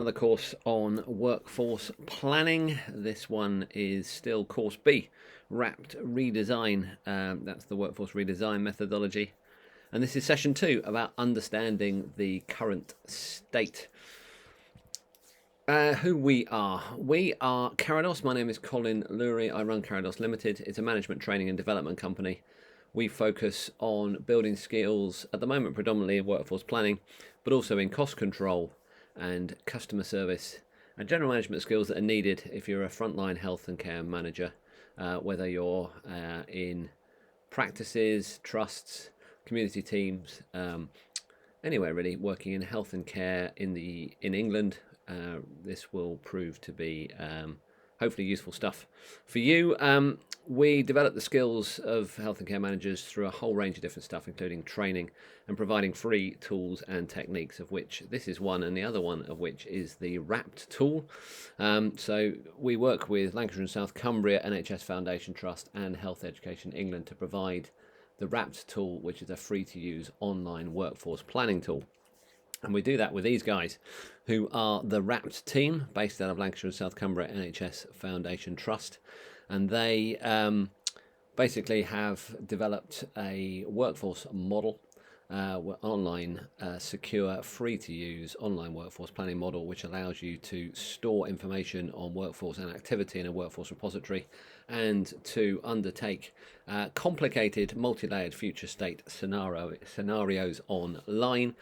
Another course on workforce planning. This one is still course B, WRAPT Redesign. That's the workforce redesign methodology. And this is session 2 about understanding the current state. Who we are. We are Carados. My name is Colin Lurie. I run Carados Limited. It's a management training and development company. We focus on building skills, at the moment predominantly in workforce planning, but also in cost control and customer service and general management skills that are needed if you're a frontline health and care manager, whether you're in practices, trusts, community teams, anywhere really working in health and care in England. This will prove to be hopefully useful stuff for you. We develop the skills of health and care managers through a whole range of different stuff, including training and providing free tools and techniques, of which this is one, and the other one of which is the WRAPT tool. So we work with Lancashire and South Cumbria NHS Foundation Trust and Health Education England to provide the WRAPT tool, which is a free-to-use online workforce planning tool. And we do that with these guys, who are the WRAPT team, based out of Lancashire and South Cumbria NHS Foundation Trust. And they basically have developed a workforce model, online, secure, free-to-use online workforce planning model, which allows you to store information on workforce and activity in a workforce repository and to undertake complicated, multi-layered future state scenarios online.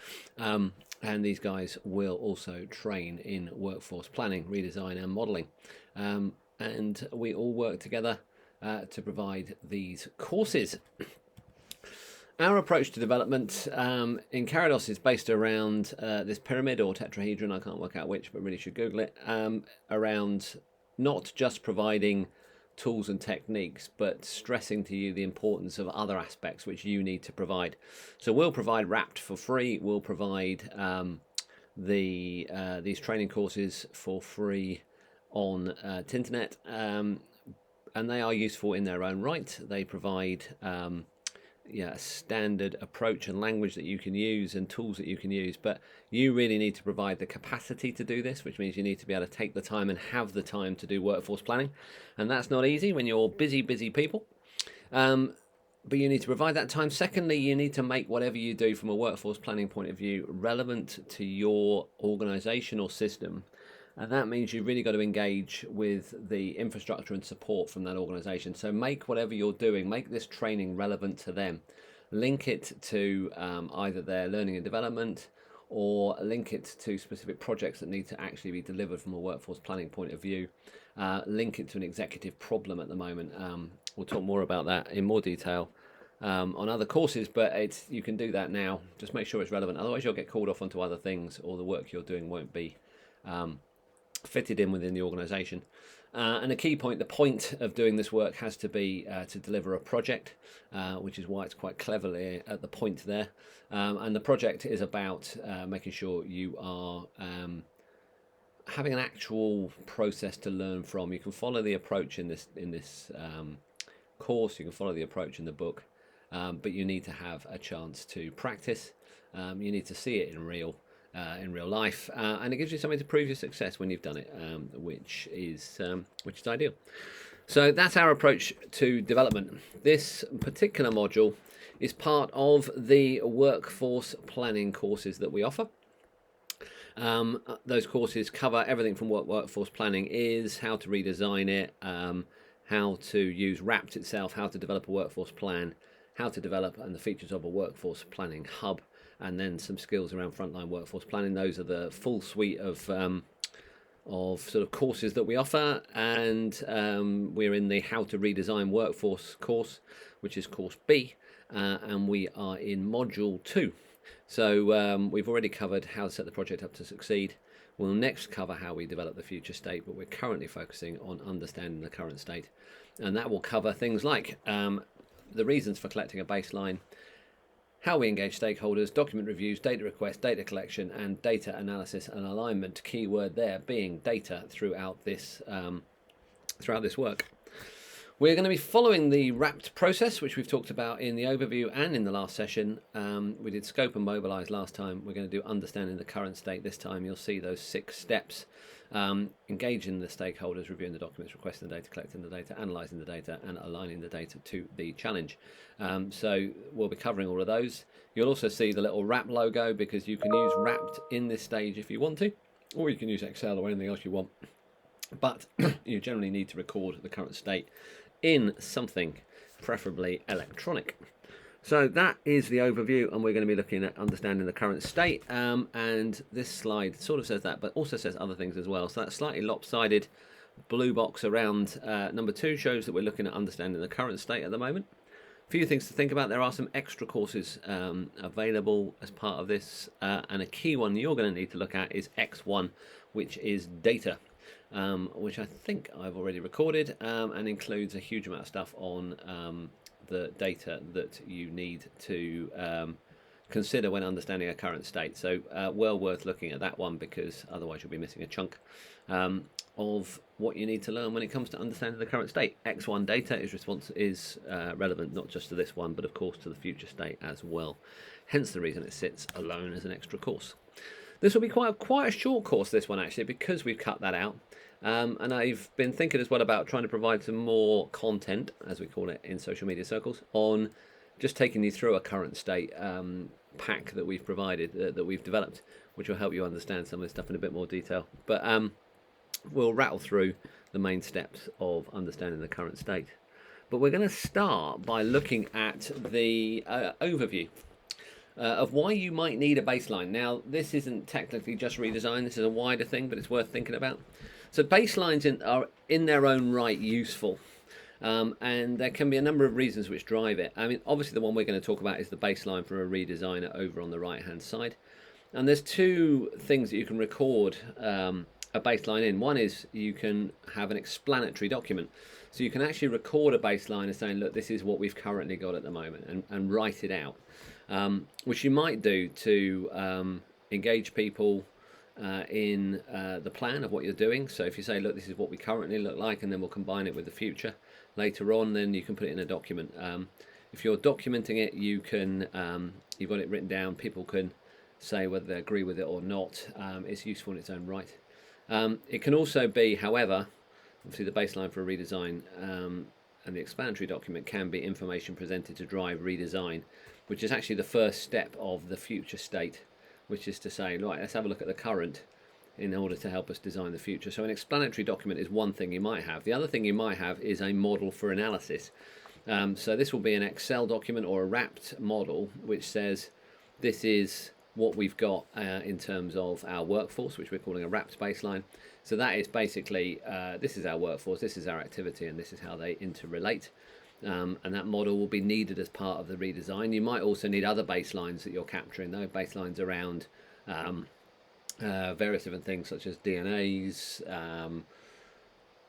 And these guys will also train in workforce planning, redesign and modelling. And we all work together to provide these courses. Our approach to development in Carados is based around this pyramid or tetrahedron, I can't work out which, but really should Google it, around not just providing tools and techniques, but stressing to you the importance of other aspects which you need to provide. So we'll provide WRAPT for free. We'll provide these training courses for free on Tinternet, and they are useful in their own right. They provide a standard approach and language that you can use and tools that you can use, but you really need to provide the capacity to do this, which means you need to be able to take the time and have the time to do workforce planning, and that's not easy when you're busy people. But you need to provide that time. Secondly, you need to make whatever you do from a workforce planning point of view relevant to your organisation or system. And that means you've really got to engage with the infrastructure and support from that organisation. So make whatever you're doing, make this training relevant to them. Link it to either their learning and development, or link it to specific projects that need to actually be delivered from a workforce planning point of view. Link it to an executive problem at the moment. We'll talk more about that in more detail on other courses, but you can do that now. Just make sure it's relevant. Otherwise you'll get called off onto other things, or the work you're doing won't be fitted in within the organisation. And a key point, the point of doing this work has to be to deliver a project, which is why it's quite cleverly at the point there. And the project is about making sure you are having an actual process to learn from. You can follow the approach in this course, you can follow the approach in the book, but you need to have a chance to practice. You need to see it in real life, and it gives you something to prove your success when you've done it, which is ideal. So that's our approach to development. This particular module is part of the workforce planning courses that we offer. Those courses cover everything from what workforce planning is, how to redesign it, how to use WRAPT itself, how to develop a workforce plan, how to develop and the features of a workforce planning hub, and then some skills around frontline workforce planning. Those are the full suite of sort of courses that we offer, and we're in the How to Redesign Workforce course, which is course B, and we are in module 2. So we've already covered how to set the project up to succeed. We'll next cover how we develop the future state, but we're currently focusing on understanding the current state, and that will cover things like the reasons for collecting a baseline, how we engage stakeholders, document reviews, data requests, data collection, and data analysis and alignment. Keyword there being data throughout this work. We're going to be following the WRAPT process, which we've talked about in the overview and in the last session. We did scope and mobilise last time. We're going to do understanding the current state this time. You'll see those 6 steps. Engaging the stakeholders, reviewing the documents, requesting the data, collecting the data, analysing the data, and aligning the data to the challenge. So we'll be covering all of those. You'll also see the little WRAPT logo, because you can use WRAPT in this stage if you want to, or you can use Excel or anything else you want. But you generally need to record the current state in something, preferably electronic. So that is the overview, and we're going to be looking at understanding the current state, and this slide sort of says that, but also says other things as well. So that slightly lopsided blue box around number 2 shows that we're looking at understanding the current state at the moment. A few things to think about. There are some extra courses available as part of this, and a key one you're going to need to look at is X1, which is data. Which I think I've already recorded, and includes a huge amount of stuff on the data that you need to consider when understanding a current state. So well worth looking at that one, because otherwise you'll be missing a chunk of what you need to learn when it comes to understanding the current state. X1 data is relevant not just to this one, but of course to the future state as well. Hence the reason it sits alone as an extra course. This will be quite a short course, this one actually, because we've cut that out. And I've been thinking as well about trying to provide some more content, as we call it in social media circles, on just taking you through a current state pack that we've provided, that we've developed, which will help you understand some of this stuff in a bit more detail. But we'll rattle through the main steps of understanding the current state. But we're going to start by looking at the overview of why you might need a baseline. Now, this isn't technically just redesign, this is a wider thing, but it's worth thinking about. So baselines are in their own right useful, and there can be a number of reasons which drive it. I mean, obviously the one we're going to talk about is the baseline for a redesigner over on the right hand side. And there's 2 things that you can record a baseline in. One is you can have an explanatory document. So you can actually record a baseline as saying, look, this is what we've currently got at the moment, and write it out. Which you might do to engage people in the plan of what you're doing. So if you say, look, this is what we currently look like, and then we'll combine it with the future later on, then you can put it in a document. If you're documenting it, you can you've got it written down. People can say whether they agree with it or not. It's useful in its own right. It can also be, however, obviously the baseline for a redesign and the explanatory document can be information presented to drive redesign, which is actually the first step of the future state, which is to say, right, let's have a look at the current in order to help us design the future. So an explanatory document is one thing you might have. The other thing you might have is a model for analysis. So this will be an Excel document or a WRAPT model, which says this is what we've got in terms of our workforce, which we're calling a WRAPT baseline. So that is basically, this is our workforce, this is our activity, and this is how they interrelate. And that model will be needed as part of the redesign. You might also need other baselines that you're capturing, though, baselines around various different things such as DNAs,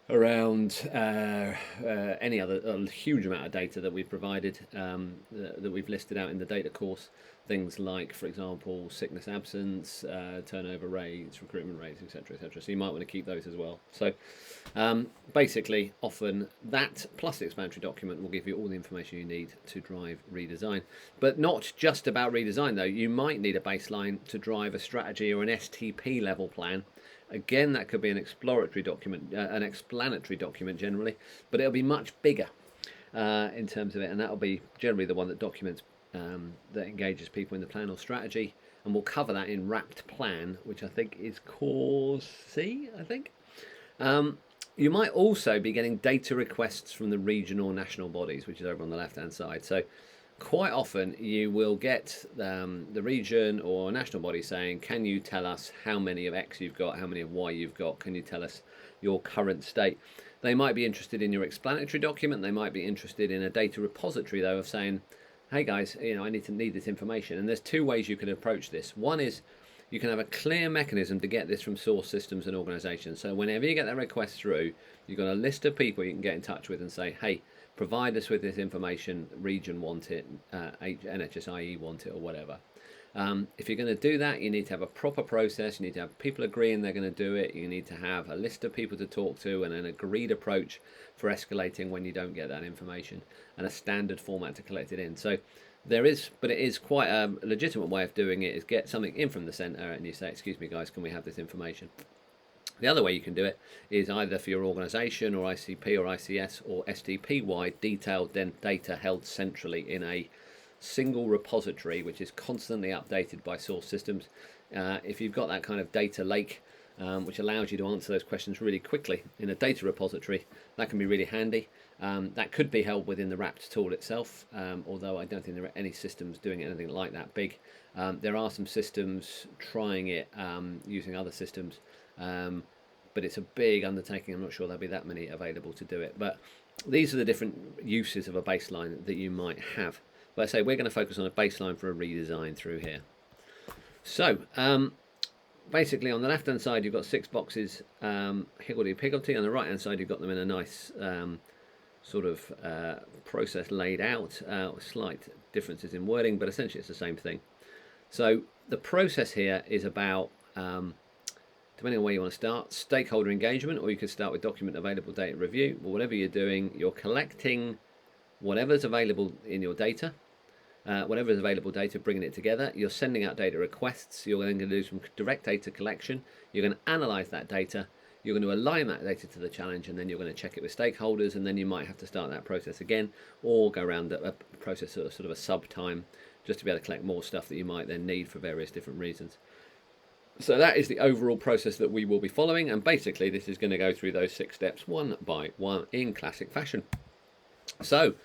around any other huge amount of data that we've provided, that we've listed out in the data course. Things like, for example, sickness absence, turnover rates, recruitment rates, etc., etc. So you might want to keep those as well. So basically, often that plus the explanatory document will give you all the information you need to drive redesign. But not just about redesign, though. You might need a baseline to drive a strategy or an STP level plan. Again, that could be an exploratory document, an explanatory document generally, but it'll be much bigger in terms of it, and that'll be generally the one that documents that engages people in the plan or strategy, and we'll cover that in WRAPT plan, which I think is course C, I think. You might also be getting data requests from the regional or national bodies, which is over on the left hand side. So quite often you will get the region or national body saying, can you tell us how many of X you've got, how many of Y you've got, can you tell us your current state? They might be interested in your explanatory document. They might be interested in a data repository, though, of saying, hey guys, I need this information. And there's 2 ways you can approach this. One is you can have a clear mechanism to get this from source systems and organizations. So whenever you get that request through, you've got a list of people you can get in touch with and say, hey, provide us with this information, region want it, NHSIE want it, or whatever. If you're going to do that, you need to have a proper process. You need to have people agreeing they're going to do it. You need to have a list of people to talk to and an agreed approach for escalating when you don't get that information, and a standard format to collect it in. So there is, but it is quite a legitimate way of doing it, is get something in from the centre and you say, excuse me guys, can we have this information? The other way you can do it is either for your organisation or ICP or ICS or SDP-wide detailed data held centrally in a single repository, which is constantly updated by source systems. If you've got that kind of data lake, which allows you to answer those questions really quickly in a data repository, that can be really handy. That could be held within the WRAPT tool itself, although I don't think there are any systems doing anything like that big. There are some systems trying it using other systems, but it's a big undertaking. I'm not sure there'll be that many available to do it. But these are the different uses of a baseline that you might have. But I say we're going to focus on a baseline for a redesign through here. So basically on the left hand side you've got 6 boxes, higgledy-piggledy. On the right hand side you've got them in a nice sort of process laid out, slight differences in wording, but essentially it's the same thing. So the process here is about, depending on where you want to start, stakeholder engagement, or you could start with document available data review. Well, whatever you're doing, you're collecting whatever's available in your data, whatever is available data, bringing it together. You're sending out data requests. You're going to do some direct data collection. You're going to analyze that data. You're going to align that data to the challenge, and then you're going to check it with stakeholders, and then you might have to start that process again, or go around a process of sort of a sub-time, just to be able to collect more stuff that you might then need for various different reasons. So that is the overall process that we will be following, and basically this is going to go through those 6 steps one by one in classic fashion. So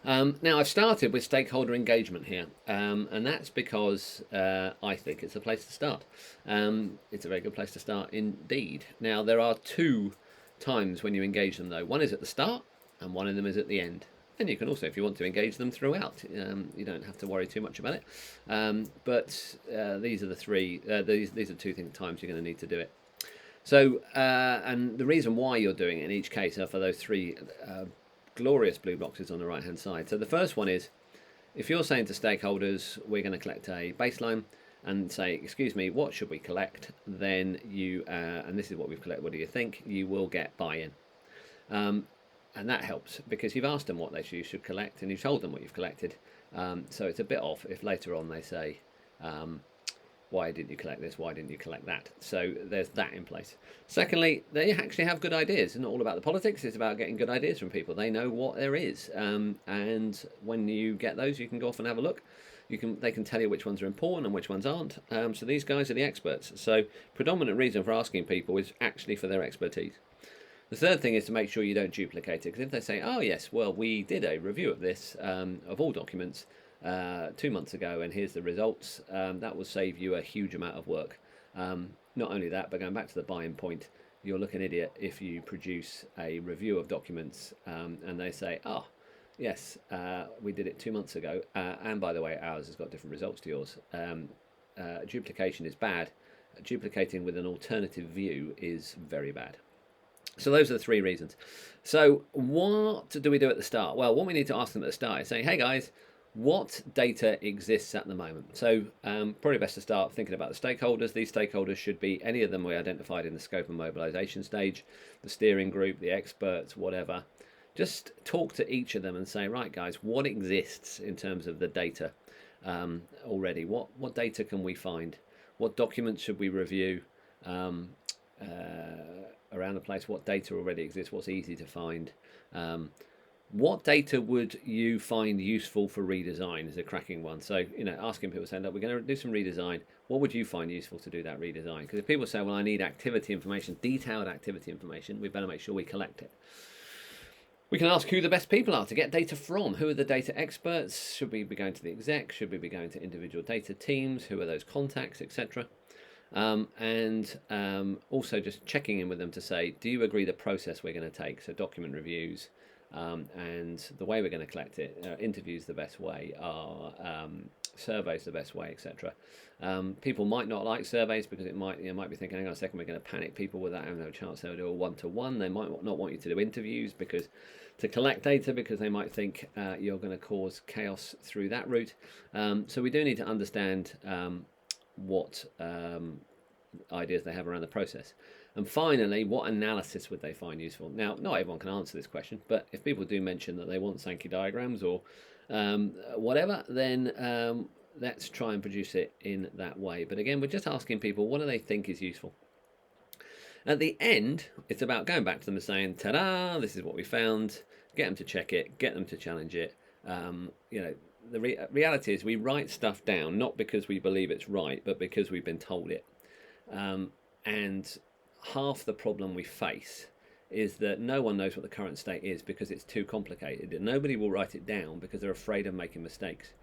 now I've started with stakeholder engagement here, and that's because I think it's a place to start. It's a very good place to start indeed. Now there are 2 times when you engage them though. One is at the start and one of them is at the end. And you can also, if you want to, engage them throughout. You don't have to worry too much about it. But these are the 3. These are 2 times you're going to need to do it. So and the reason why you're doing it in each case are for those 3 glorious blue boxes on the right hand side. So the first one is, if you're saying to stakeholders we're going to collect a baseline and say, excuse me, what should we collect, then you and this is what we've collected, what do you think, you will get buy-in, and that helps because you've asked them what they should collect and you've told them what you've collected. So it's a bit off if later on they say, why didn't you collect this? Why didn't you collect that? So there's that in place. Secondly, they actually have good ideas. It's not all about the politics. It's about getting good ideas from people. They know what there is. And when you get those, you can go off and have a look. They can tell you which ones are important and which ones aren't. So these guys are the experts. So predominant reason for asking people is actually for their expertise. The third thing is to make sure you don't duplicate it. Because if they say, oh yes, well, we did a review of this, of all documents, 2 months ago, and here's the results, that will save you a huge amount of work. Not only that, but going back to the buy-in point, you'll look an idiot if you produce a review of documents and they say, oh yes, we did it 2 months ago, and by the way ours has got different results to yours. Duplication is bad. Duplicating with an alternative view is very bad. So those are the 3 reasons. So what do we do at the start? Well, what we need to ask them at the start is saying, hey guys, what data exists at the moment? So probably best to start thinking about the stakeholders. These stakeholders should be any of them we identified in the scope and mobilisation stage, the steering group, the experts, whatever. Just talk to each of them and say, right guys, what exists in terms of the data already? What data can we find? What documents should we review around the place? What data already exists? What's easy to find? What data would you find useful for redesign is a cracking one. So, asking people, saying, look, we're going to do some redesign. What would you find useful to do that redesign? Because if people say, well, I need activity information, detailed activity information, we better make sure we collect it. We can ask who the best people are to get data from. Who are the data experts? Should we be going to the exec? Should we be going to individual data teams? Who are those contacts, etc.? And also just checking in with them to say, do you agree the process we're going to take? So document reviews, and the way we're going to collect it, interviews the best way, are surveys the best way, etc. People might not like surveys because it might be thinking, hang on a second, we're going to panic people without having no chance to do a one-to-one. They might not want you to do interviews because to collect data, because they might think you're going to cause chaos through that route. So we do need to understand what ideas they have around the process. And finally, what analysis would they find useful? Now, not everyone can answer this question, but if people do mention that they want Sankey diagrams or whatever, then let's try and produce it in that way. But again, we're just asking people, what do they think is useful? At the end, it's about going back to them and saying, ta-da, this is what we found, get them to check it, get them to challenge it. The reality is we write stuff down, not because we believe it's right, but because we've been told it. And half the problem we face is that no one knows what the current state is because it's too complicated, and nobody will write it down because they're afraid of making mistakes.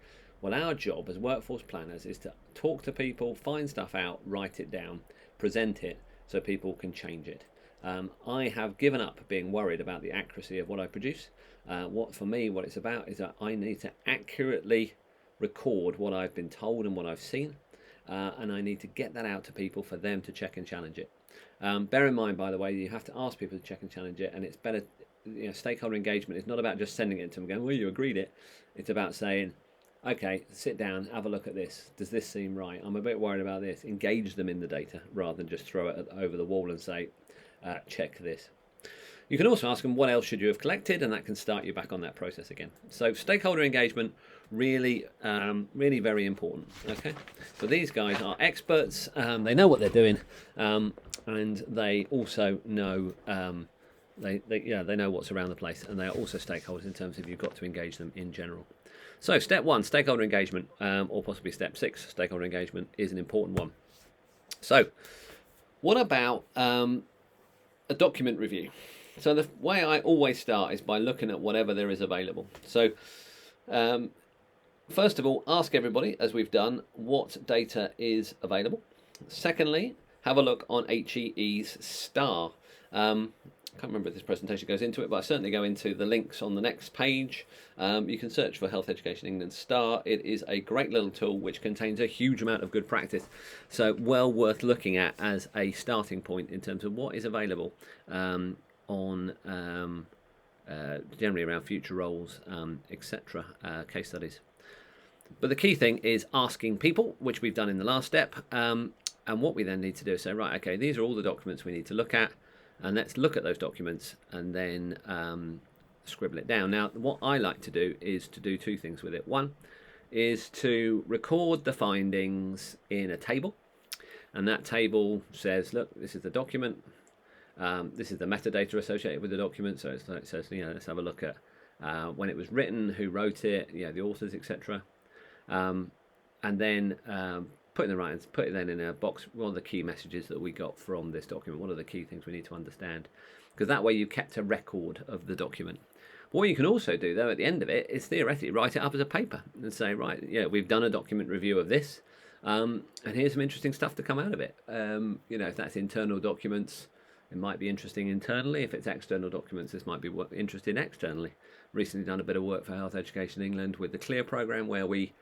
Well, our job as workforce planners is to talk to people, find stuff out, write it down, present it so people can change it. I have given up being worried about the accuracy of what I produce. What it's about is that I need to accurately record what I've been told and what I've seen, and I need to get that out to people for them to check and challenge it. Bear in mind, by the way, you have to ask people to check and challenge it, and it's better. Stakeholder engagement is not about just sending it to them and going, well, you agreed it. It's about saying, okay, sit down, have a look at this. Does this seem right? I'm a bit worried about this. Engage them in the data rather than just throw it over the wall and say, check this. You can also ask them, what else should you have collected? And that can start you back on that process again. So stakeholder engagement, really, really very important. Okay, so these guys are experts. They know what they're doing, and they also know they know what's around the place, and they are also stakeholders in terms of you've got to engage them in general. So step 1, stakeholder engagement, or possibly step 6, stakeholder engagement is an important one. So what about a document review? So the way I always start is by looking at whatever there is available. So first of all, ask everybody, as we've done, what data is available. Secondly, have a look on HEE's STAR. I can't remember if this presentation goes into it, but I certainly go into the links on the next page. You can search for Health Education England STAR. It is a great little tool which contains a huge amount of good practice. So well worth looking at as a starting point in terms of what is available on generally around future roles, etc., case studies. But the key thing is asking people, which we've done in the last step, and what we then need to do is say, right, okay, these are all the documents we need to look at, and let's look at those documents and then scribble it down. Now, what I like to do is to do 2 things with it. One is to record the findings in a table, and that table says, look, this is the document, this is the metadata associated with the document, so it says, let's have a look at when it was written, who wrote it, the authors, etc. And then put it then in a box. What are the key messages that we got from this document? What are the key things we need to understand? Because that way you've kept a record of the document. What you can also do, though, at the end of it, is theoretically write it up as a paper and say, right, we've done a document review of this, and here's some interesting stuff to come out of it. If that's internal documents, it might be interesting internally. If it's external documents, this might be interesting externally. Recently done a bit of work for Health Education England with the CLEAR programme, where we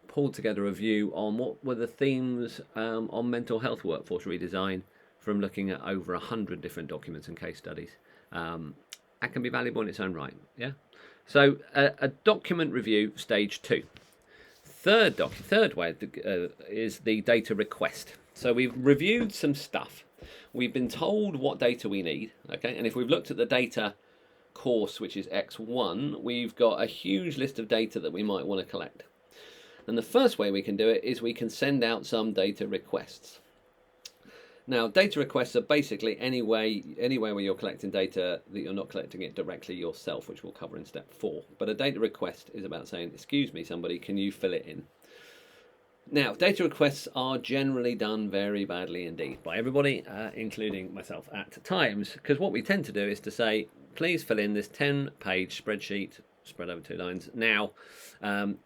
pulled together a view on what were the themes on mental health workforce redesign from looking at over 100 different documents and case studies. That can be valuable in its own right. Yeah. So a document review, stage 2. Third way is the data request. So we've reviewed some stuff. We've been told what data we need. Okay, and if we've looked at the data course, which is X1, we've got a huge list of data that we might want to collect. And the first way we can do it is we can send out some data requests. Now, data requests are basically anywhere where you're collecting data that you're not collecting it directly yourself, which we'll cover in step 4. But a data request is about saying, excuse me, somebody, can you fill it in? Now, data requests are generally done very badly indeed by everybody, including myself at times, because what we tend to do is to say, please fill in this 10-page spreadsheet, spread over 2 lines. Now,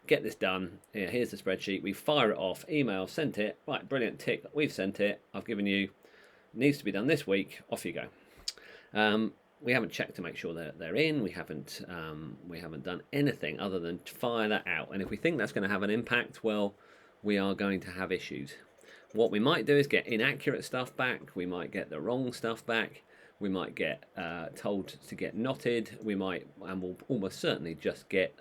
get this done. Here's the spreadsheet. We fire it off. Email, sent it. Right, brilliant. Tick. We've sent it. I've given you. It needs to be done this week. Off you go. we haven't checked to make sure that they're in. We haven't done anything other than fire that out. And if we think that's going to have an impact, well, we are going to have issues. What we might do is get inaccurate stuff back. We might get the wrong stuff back. We might get told to get knotted. We might, and we'll almost certainly just get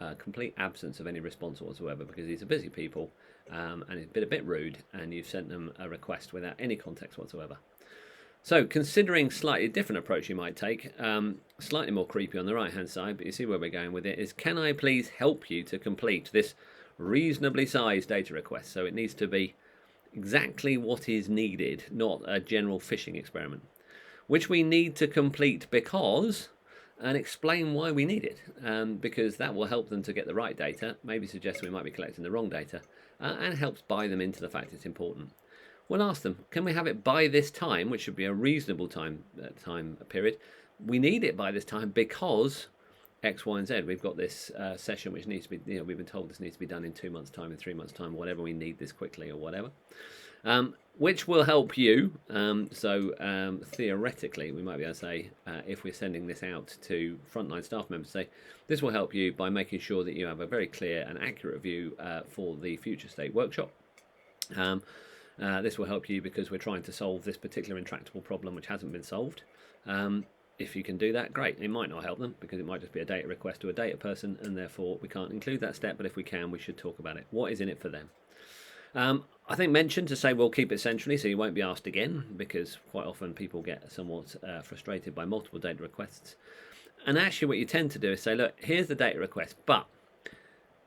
a complete absence of any response whatsoever, because these are busy people, and it's been a bit rude, and you've sent them a request without any context whatsoever. So, considering slightly different approach you might take, slightly more creepy on the right-hand side, but you see where we're going with it, is can I please help you to complete this reasonably sized data request? So it needs to be exactly what is needed, not a general phishing experiment, which we need to complete because, and explain why we need it, because that will help them to get the right data, maybe suggest we might be collecting the wrong data, and helps buy them into the fact it's important. We'll ask them, can we have it by this time, which should be a reasonable time period. We need it by this time because X, Y, and Z. We've got this session which needs to be, we've been told this needs to be done in 2 months' time, in 3 months' time, whatever, we need this quickly or whatever. Which will help you. Theoretically, we might be able to say, if we're sending this out to frontline staff members, say, this will help you by making sure that you have a very clear and accurate view for the future state workshop. This will help you because we're trying to solve this particular intractable problem which hasn't been solved. If you can do that, great. It might not help them because it might just be a data request to a data person, and therefore we can't include that step, but if we can, we should talk about it. What is in it for them? I think mention to say we'll keep it centrally so you won't be asked again, because quite often people get somewhat frustrated by multiple data requests. And actually what you tend to do is say, look, here's the data request, but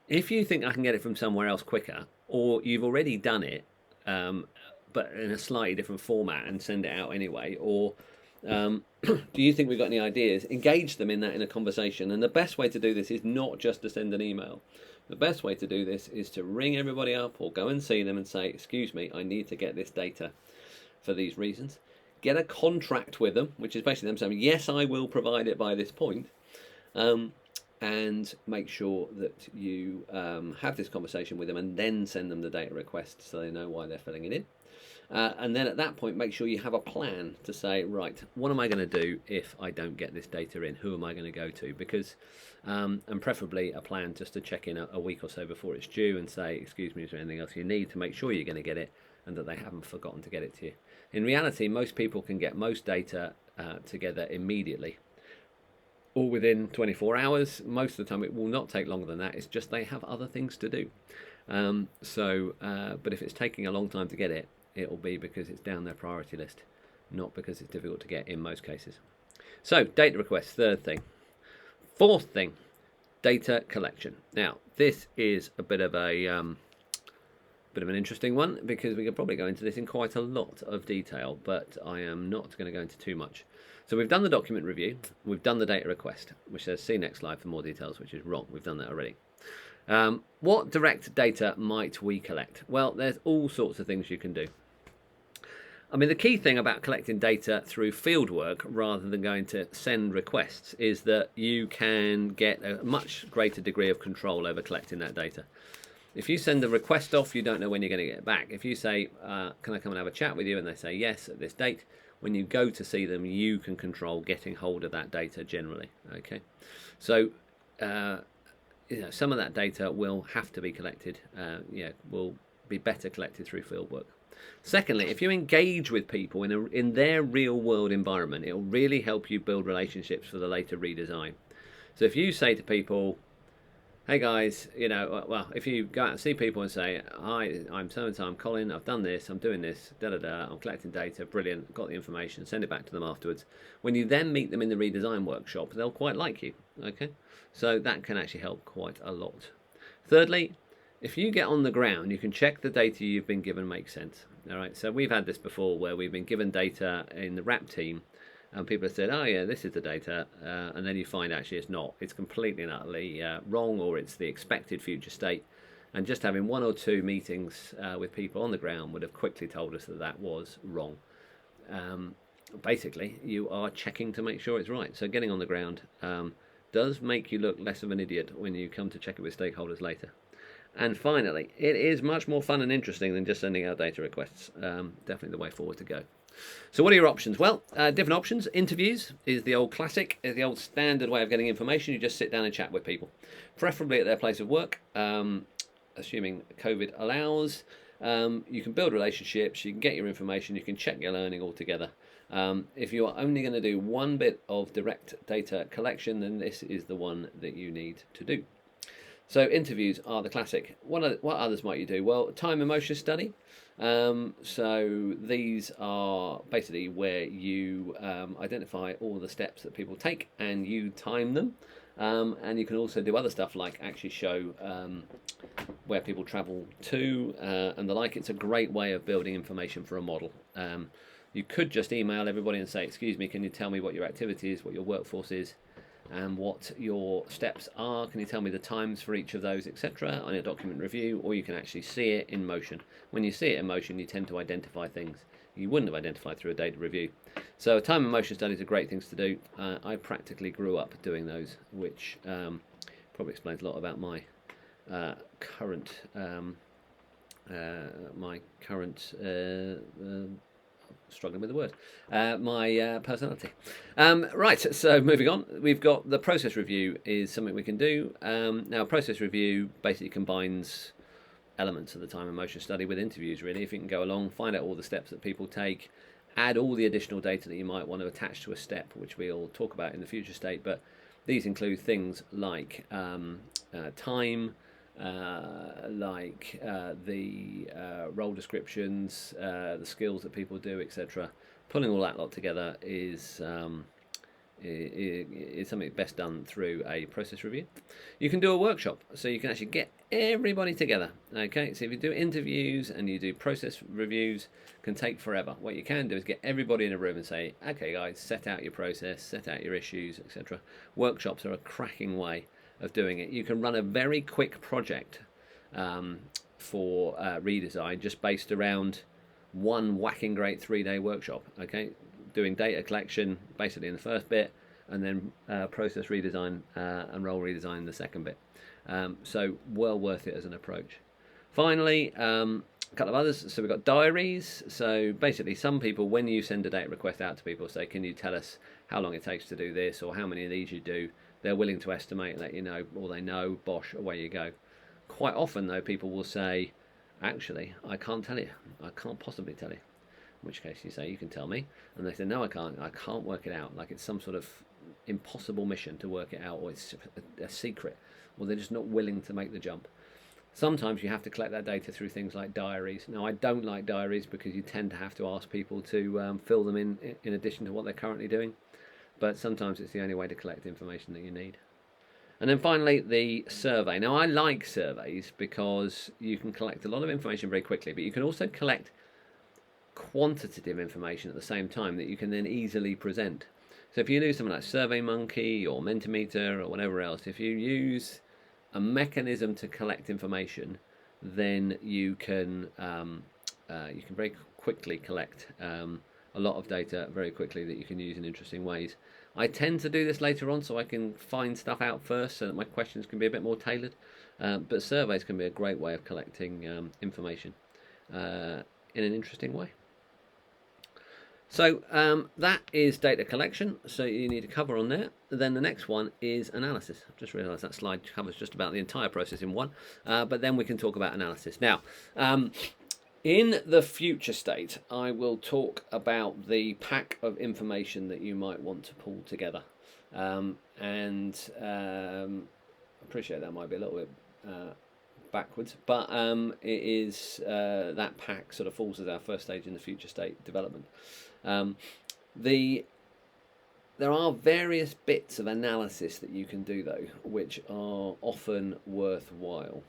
if you think I can get it from somewhere else quicker, or you've already done it, but in a slightly different format and send it out anyway, or do you think we've got any ideas? Engage them in that in a conversation. And the best way to do this is not just to send an email. The best way to do this is to ring everybody up or go and see them and say, excuse me, I need to get this data for these reasons. Get a contract with them, which is basically them saying, yes, I will provide it by this point. And make sure that you have this conversation with them and then send them the data request so they know why they're filling it in. And then at that point, make sure you have a plan to say, right, what am I going to do if I don't get this data in? Who am I going to go to? Because, and preferably a plan just to check in a week or so before it's due and say, excuse me, is there anything else you need, to make sure you're going to get it and that they haven't forgotten to get it to you. In reality, most people can get most data together immediately, or within 24 hours. Most of the time it will not take longer than that. It's just they have other things to do. But if it's taking a long time to get it, it'll be because it's down their priority list, not because it's difficult to get in most cases. So data requests, third thing. Fourth thing, data collection. Now this is a bit of an interesting one, because we could probably go into this in quite a lot of detail, but I am not going to go into too much. So we've done the document review, we've done the data request, which says see next slide for more details, which is wrong. We've done that already. What direct data might we collect? Well, there's all sorts of things you can do. I mean, the key thing about collecting data through fieldwork rather than going to send requests is that you can get a much greater degree of control over collecting that data. If you send the request off, you don't know when you're going to get it back. If you say, can I come and have a chat with you? And they say yes at this date, when you go to see them, you can control getting hold of that data generally. Okay, so some of that data will have to be collected. Will be better collected through fieldwork. Secondly, if you engage with people in their real world environment, it will really help you build relationships for the later redesign. So if you say to people, hey guys, if you go out and see people and say, hi, I'm so-and-so, I'm Colin, I've done this, I'm doing this, I'm collecting data, brilliant, got the information, send it back to them afterwards. When you then meet them in the redesign workshop, they'll quite like you, okay? So that can actually help quite a lot. Thirdly, if you get on the ground, you can check the data you've been given makes sense. All right, so we've had this before where we've been given data in the WRAPT team, and people have said, oh yeah, this is the data, and then you find actually it's not. It's completely and utterly wrong, or it's the expected future state. And just having one or two meetings with people on the ground would have quickly told us that that was wrong. Basically, you are checking to make sure it's right. So getting on the ground does make you look less of an idiot when you come to check it with stakeholders later. And finally, it is much more fun and interesting than just sending out data requests. Definitely the way forward to go. So what are your options? Well, different options. Interviews is the old classic, is the old standard way of getting information. You just sit down and chat with people, preferably at their place of work, assuming COVID allows. You can build relationships, you can get your information, you can check your learning all together. If you are only going to do one bit of direct data collection, then this is the one that you need to do. So interviews are the classic. What others might you do? Well, time and motion study. So these are basically where you identify all the steps that people take and you time them. And you can also do other stuff like actually show where people travel to and the like. It's a great way of building information for a model. You could just email everybody and say, excuse me, can you tell me what your activity is, what your workforce is, and what your steps are? Can you tell me the times for each of those, etc., on your document review? Or you can actually see it in motion. When you see it in motion, you tend to identify things you wouldn't have identified through a data review. So time and motion studies are great things to do. I practically grew up doing those, which probably explains a lot about my current struggling with the word, my personality. Right, so moving on, we've got the process review is something we can do. Now, process review basically combines elements of the time and motion study with interviews, really. If you can go along, find out all the steps that people take, add all the additional data that you might want to attach to a step, which we'll talk about in the future state, but these include things like time, the role descriptions, the skills that people do, etc. Pulling all that lot together is something best done through a process review. You can do a workshop, so you can actually get everybody together. Okay, so if you do interviews and you do process reviews, can take forever. What you can do is get everybody in a room and say, okay guys, set out your process, set out your issues, etc. Workshops are a cracking way of doing it. You can run a very quick project for Redesign just based around one whacking great 3-day workshop. Okay, doing data collection basically in the first bit, and then process redesign and role redesign in the second bit. So well worth it as an approach. Finally, a couple of others. So we've got diaries. So basically some people, when you send a data request out to people, say, can you tell us how long it takes to do this or how many of these you do, they're willing to estimate and let you know, or they know, bosh, away you go. Quite often though, people will say, actually, I can't tell you, I can't possibly tell you. In which case you say, you can tell me. And they say, no, I can't work it out. Like it's some sort of impossible mission to work it out, or it's a secret, or they're just not willing to make the jump. Sometimes you have to collect that data through things like diaries. Now, I don't like diaries because you tend to have to ask people to fill them in addition to what they're currently doing. But sometimes it's the only way to collect information that you need. And then finally, the survey. Now, I like surveys because you can collect a lot of information very quickly, but you can also collect quantitative information at the same time that you can then easily present. So if you use something like SurveyMonkey or Mentimeter or whatever else, if you use a mechanism to collect information, then you can very quickly collect a lot of data very quickly that you can use in interesting ways. I tend to do this later on so I can find stuff out first so that my questions can be a bit more tailored. But surveys can be a great way of collecting information in an interesting way. So that is data collection, so you need to cover on there. Then the next one is analysis. I've just realised that slide covers just about the entire process in one, but then we can talk about analysis. Now, in the future state, I will talk about the pack of information that you might want to pull together. And I appreciate that might be a little bit backwards, but it is that pack sort of falls as our first stage in the future state development. There are various bits of analysis that you can do though, which are often worthwhile.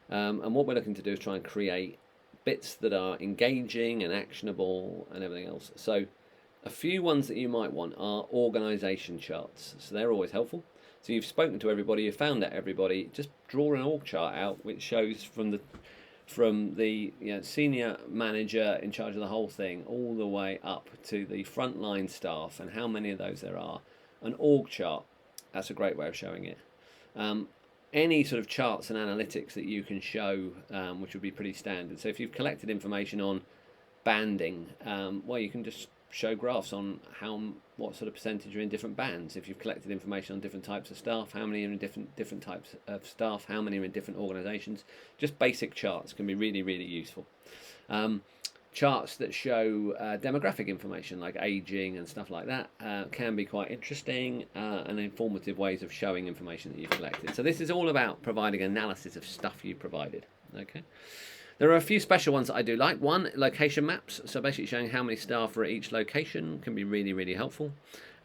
And what we're looking to do is try and create bits that are engaging and actionable and everything else. So a few ones that you might want are organisation charts. So they're always helpful. So you've spoken to everybody, you've found out everybody, just draw an org chart out which shows from the senior manager in charge of the whole thing all the way up to the frontline staff and how many of those there are. An org chart, that's a great way of showing it. Any sort of charts and analytics that you can show, which would be pretty standard. So if you've collected information on banding, where you can just show graphs on what sort of percentage are in different bands. If you've collected information on different types of staff, how many are in different types of staff, how many are in different organisations. Just basic charts can be really useful. Charts that show demographic information like aging and stuff like that can be quite interesting and informative ways of showing information that you've collected. So this is all about providing analysis of stuff you provided. Okay. There are a few special ones that I do like. One, location maps. So basically showing how many staff are at each location can be really helpful.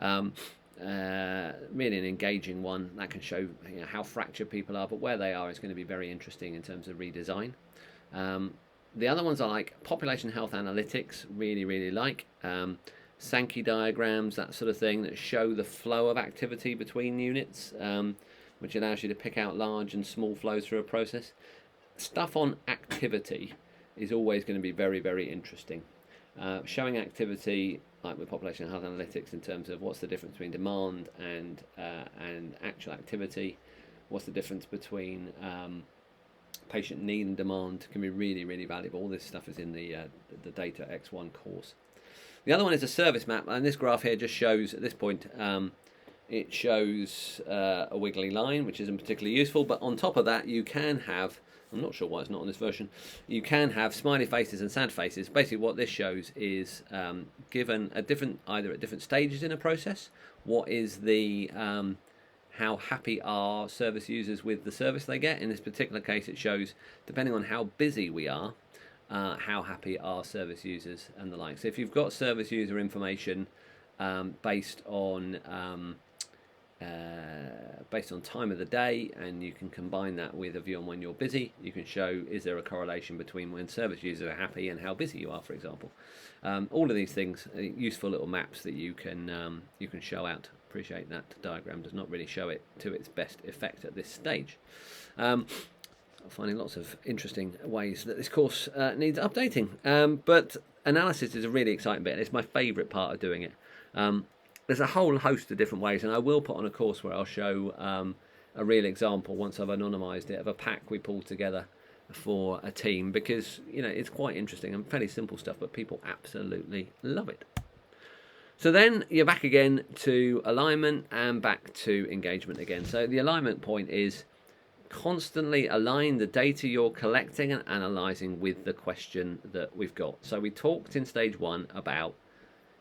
Really an engaging one that can show how fractured people are, but where they are is going to be very interesting in terms of redesign. The other ones I like, population health analytics, really like. Sankey diagrams, that sort of thing, that show the flow of activity between units, which allows you to pick out large and small flows through a process. Stuff on activity is always going to be very interesting. Showing activity, like with population health analytics, in terms of what's the difference between demand and actual activity, what's the difference between patient need and demand, can be really valuable. All this stuff is in the Data X1 course. The other one is a service map, and this graph here just shows, at this point, it shows a wiggly line, which isn't particularly useful, but on top of that you can have, I'm not sure why it's not on this version, you can have smiley faces and sad faces. Basically what this shows is, given either at different stages in a process, what is the how happy are service users with the service they get. In this particular case, it shows, depending on how busy we are, how happy are service users and the like. So if you've got service user information based on time of the day, and you can combine that with a view on when you're busy, you can show, is there a correlation between when service users are happy and how busy you are, for example. All of these things are useful little maps that you can show out. Appreciate that diagram does not really show it to its best effect at this stage. I'm finding lots of interesting ways that this course needs updating, but analysis is a really exciting bit, and it's my favourite part of doing it. There's a whole host of different ways, and I will put on a course where I'll show a real example, once I've anonymised it, of a pack we pulled together for a team, because it's quite interesting and fairly simple stuff, but people absolutely love it. So then you're back again to alignment and back to engagement again. So the alignment point is constantly align the data you're collecting and analysing with the question that we've got. So we talked in stage 1 about,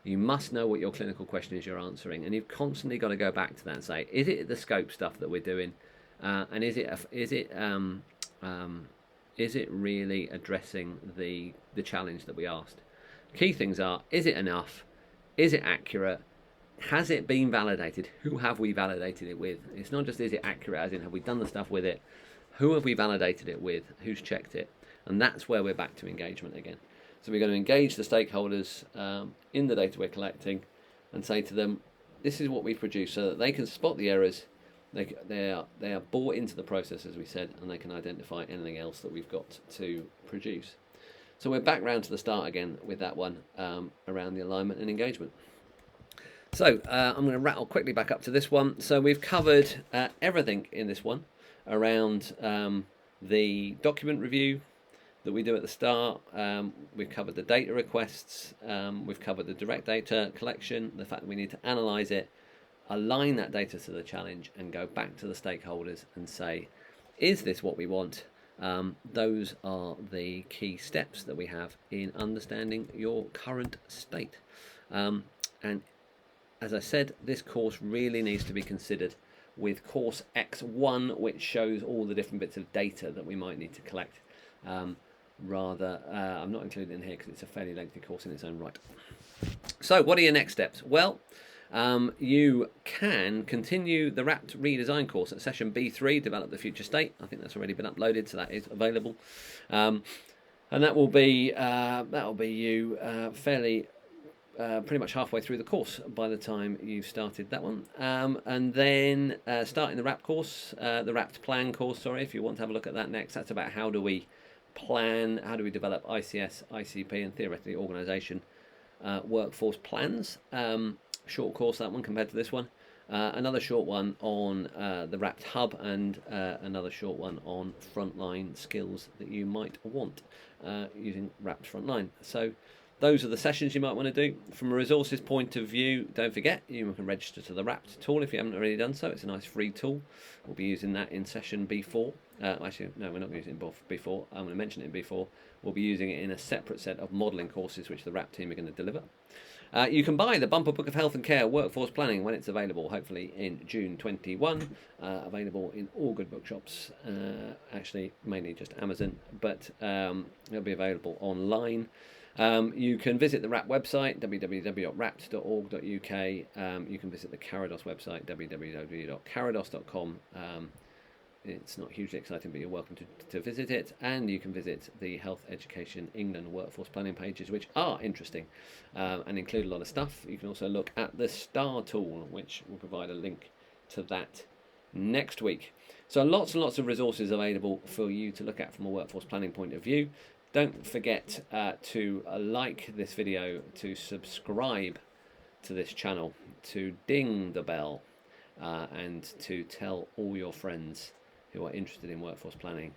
you must know what your clinical question is you're answering, and you've constantly got to go back to that and say, is it the scope stuff that we're doing, and is it really addressing the challenge that we asked? Key things are, is it enough? Is it accurate? Has it been validated? Who have we validated it with? It's not just, is it accurate, as in, have we done the stuff with it? Who have we validated it with? Who's checked it? And that's where we're back to engagement again. So we're going to engage the stakeholders in the data we're collecting and say to them, this is what we've produced, so that they can spot the errors. They are bought into the process, as we said, and they can identify anything else that we've got to produce. So we're back round to the start again with that one around the alignment and engagement. So I'm going to rattle quickly back up to this one. So we've covered everything in this one around the document review that we do at the start. We've covered the data requests. We've covered the direct data collection, the fact that we need to analyse it, align that data to the challenge, and go back to the stakeholders and say, is this what we want? Those are the key steps that we have in understanding your current state. And as I said, this course really needs to be considered with course X1, which shows all the different bits of data that we might need to collect. I'm not including it in here because it's a fairly lengthy course in its own right. So what are your next steps? Well, you can continue the WRAPT Redesign course at session B3, Develop the Future State. I think that's already been uploaded, so that is available. And that will be you fairly pretty much halfway through the course by the time you've started that one. And then starting the WRAPT course, the WRAPT Plan course, sorry, if you want to have a look at that next. That's about how do we plan, how do we develop ICS, ICP, and theoretically organisation workforce plans. Short course, that one, compared to this one. Another short one on the WRAPT Hub, and another short one on frontline skills that you might want using WRAPT Frontline. So those are the sessions you might want to do. From a resources point of view, don't forget you can register to the WRAPT tool if you haven't already done so. It's a nice free tool. We'll be using that in session B4. Actually, no, we're not using it in B4. I'm going to mention it in B4. We'll be using it in a separate set of modelling courses which the WRAPT team are going to deliver. You can buy the Bumper Book of Health and Care Workforce Planning when it's available, hopefully in June 21. Available in all good bookshops, actually mainly just Amazon, but it'll be available online. You can visit the WRAPT website, www.wrapt.org.uk. You can visit the Carados website, www.carados.com. It's not hugely exciting, but you're welcome to visit it. And you can visit the Health Education England Workforce Planning pages, which are interesting and include a lot of stuff. You can also look at the STAR tool, which will provide a link to that next week. So lots and lots of resources available for you to look at from a workforce planning point of view. Don't forget to like this video, to subscribe to this channel, to ding the bell, and to tell all your friends who are interested in workforce planning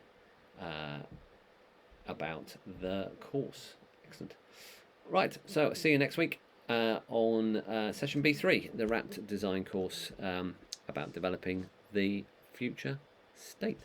about the course. Excellent. Right, so see you next week on session B3, the WRAPT design course about developing the future state.